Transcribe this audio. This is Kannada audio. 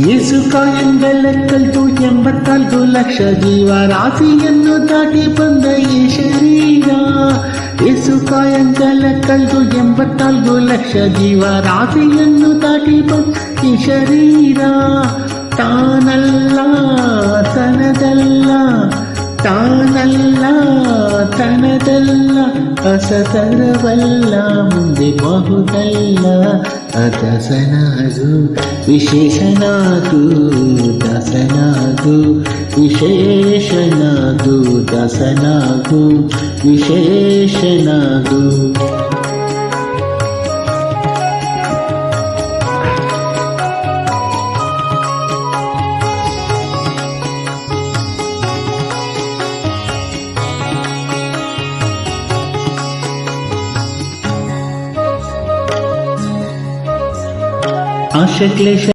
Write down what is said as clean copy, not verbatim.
ಯೇಸು ಕಾಯಂಗಲಕ್ಕಲ್ತು 84 ಲಕ್ಷ ಜೀವರಾಶಿಯನ್ನು ದಾಟಿ ಬಂದ ಈ ಶರೀರ. ಯೇಸು ಕಾಯಂಗಲಕ್ಕಲ್ತು 84 ಲಕ್ಷ ಜೀವರಾಶಿಯನ್ನು ದಾಟಿ ಬಂದ ಈ ಶರೀರ. ತಾನಲ್ಲ ತನದಲ್ಲ, ತಾನಲ್ಲ ತನದಲ್ಲ, ಅಸತರವಲ್ಲ, ಮುಂದೆ ಬಹುದಲ್ಲ. ದಾಸನಾಗು ವಿಶೇಷನಾಗು, ದಾಸನಾಗು ವಿಶೇಷನಾಗು, ದಾಸನಾಗು ವಿಶೇಷನಾಗು. ಆಶೆ ಕ್ಲೇಶ